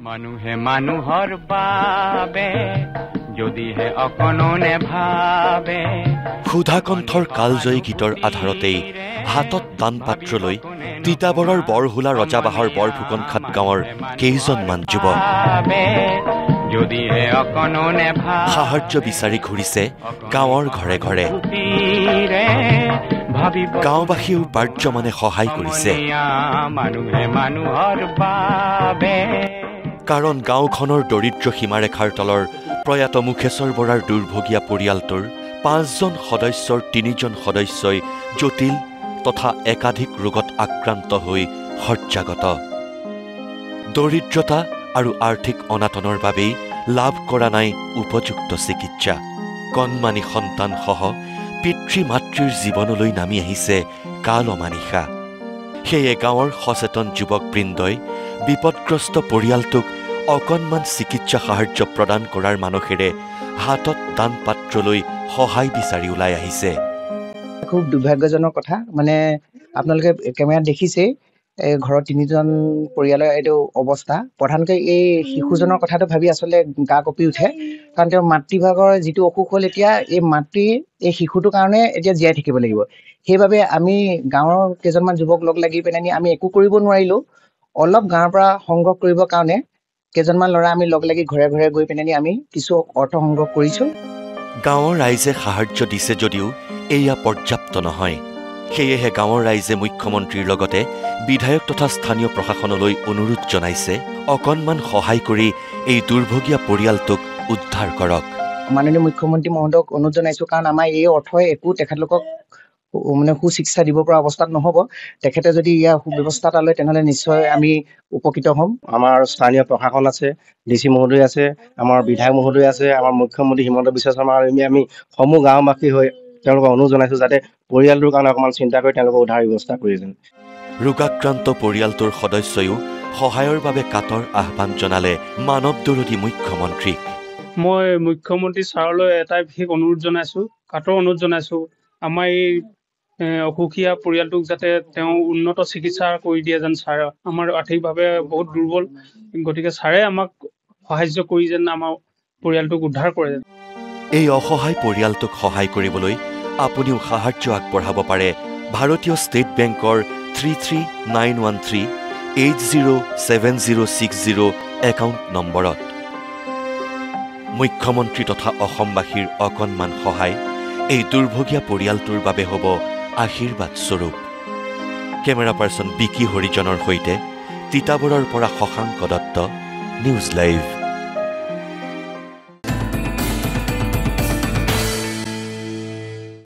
মানুহে মানুহৰ বাবে যদিহে অকণনে ভাবে সুধাকণ্ঠৰ কালজয়ী গীতৰ আধাৰতেই হাতত দান পাত্ৰ লৈ তিতাবৰৰ বৰহুলা ৰজাবাহৰ বৰফুকনখাট গাঁৱৰ কেইজনমান যুৱক যদিহে অকণনে সাহায্য বিচাৰি ঘূৰিছে গাঁৱৰ ঘৰে ঘৰে গাঁওবাসীয়েও পাৰ্যমানে সহায় কৰিছে মানুহে মানুহৰ বাবে কাৰণ গাঁওখনৰ দৰিদ্ৰ সীমাৰেখাৰ তলৰ প্ৰয়াত মুখেশ্বৰ বৰাৰ দুৰ্ভগীয়া পৰিয়ালটোৰ 5জন সদস্যৰ 3জন সদস্যই জটিল তথা একাধিক ৰোগত আক্ৰান্ত হৈ শয্যাগত দৰিদ্ৰতা আৰু আৰ্থিক অনাটনৰ বাবেই লাভ কৰা নাই উপযুক্ত চিকিৎসা কণমানি সন্তানসহ পিতৃ মাতৃৰ জীৱনলৈ নামি আহিছে কাল অমানিশা সেয়ে গাঁৱৰ সচেতন যুৱকবৃন্দই বিপদগ্ৰস্ত পৰিয়ালটোক অকণমান চিকিৎসা সাহায্য প্ৰদান কৰাৰ মানসেৰে হাতত দান পাত্ৰ লৈ সহায় বিচাৰি ওলাই আহিছে খুব দুৰ্ভাগ্যজনক কথা মানে আপোনালোকে কেমেৰাত দেখিছে ঘৰৰ 3জন পৰিয়ালৰ এইটো অৱস্থা প্ৰধানকৈ এই শিশুজনৰ কথাটো ভাবি আচলতে গা কঁপি উঠে কাৰণ তেওঁৰ মাতৃভাগৰ যিটো অসুখ হ'ল এতিয়া এই মাতৃৰ এই শিশুটোৰ কাৰণে এতিয়া জীয়াই থাকিব লাগিব সেইবাবে আমি গাঁৱৰ কেইজনমান যুৱক লগ লাগি পেলাই আমি একো কৰিব নোৱাৰিলোঁ অলপ গাঁৱৰ পৰা সংগ্ৰহ কৰিবৰ কাৰণে কেইজনমান ল'ৰা আমি লগ লাগি ঘৰে ঘৰে গৈ পেলাই আমি কিছু অৰ্থ সংগ্ৰহ কৰিছোঁ গাঁৱৰ ৰাইজে সাহায্য দিছে যদিও এয়া পৰ্যাপ্ত নহয় সেয়েহে গাঁৱৰ ৰাইজে মুখ্যমন্ত্ৰীৰ লগতে বিধায়ক তথা স্থানীয় প্ৰশাসনলৈ অনুৰোধ জনাইছে অকণমান সহায় কৰি এই দুৰ্ভগীয়া পৰিয়ালটোক উদ্ধাৰ কৰক মাননীয় মুখ্যমন্ত্ৰী মহোদয়ক অনুৰোধ জনাইছোঁ কাৰণ আমাৰ এই অৰ্থই একো তেখেতলোকক মানে সুচিকিৎসা দিব পৰা অৱস্থাত নহ'ব তেখেতে যদি ইয়াৰ সুব্যৱস্থা এটা লয় তেনেহ'লে নিশ্চয় আমি উপকৃত হ'ম আমাৰ স্থানীয় প্ৰশাসন আছে ডিচি মহোদয় আছে আমাৰ বিধায়ক মহোদয় আছে আমাৰ মুখ্যমন্ত্ৰী হিমন্ত বিশ্ব শৰ্মা আৰু আমি সমূহ গাঁওবাসী হৈ তেওঁলোকক অনুৰোধ জনাইছোঁ যাতে পৰিয়ালটোৰ কাৰণে অকণমান চিন্তা কৰি তেওঁলোকক উদ্ধাৰ ব্যৱস্থা কৰি যেন ৰোগাক্ৰান্ত পৰিয়ালটোৰ সদস্যয়ো সহায়ৰ বাবে কাতৰ আহ্বান জনালে মানৱ দৰদী মুখ্যমন্ত্ৰীক মই মুখ্যমন্ত্ৰী ছাৰলৈ এটাই বিশেষ অনুৰোধ জনাইছোঁ কাতৰ অনুৰোধ জনাইছোঁ আমাৰ এই অসুখীয়া পৰিয়ালটোক যাতে তেওঁ উন্নত চিকিৎসা কৰি দিয়ে যেন ছাৰ আমাৰ আৰ্থিকভাৱে বহুত দুৰ্বল গতিকে ছাৰে আমাক সাহায্য কৰি যেন আমাৰ পৰিয়ালটোক উদ্ধাৰ কৰে যেন এই অসহায় পৰিয়ালটোক সহায় কৰিবলৈ আপুনিও সাহায্য আগবঢ়াব পাৰে ভাৰতীয় ষ্টেট বেংকৰ 33913807060 একাউণ্ট নম্বৰত মুখ্যমন্ত্ৰী তথা অসমবাসীৰ অকণমান সহায় এই দুৰ্ভগীয়া পৰিয়ালটোৰ বাবে হ'ব আশীৰ্বাদ স্বৰূপ কেমেৰা পাৰ্চন বিকি হৰিজনৰ সৈতে তিতাবৰৰ পৰা শশাংক দত্ত নিউজ লাইভ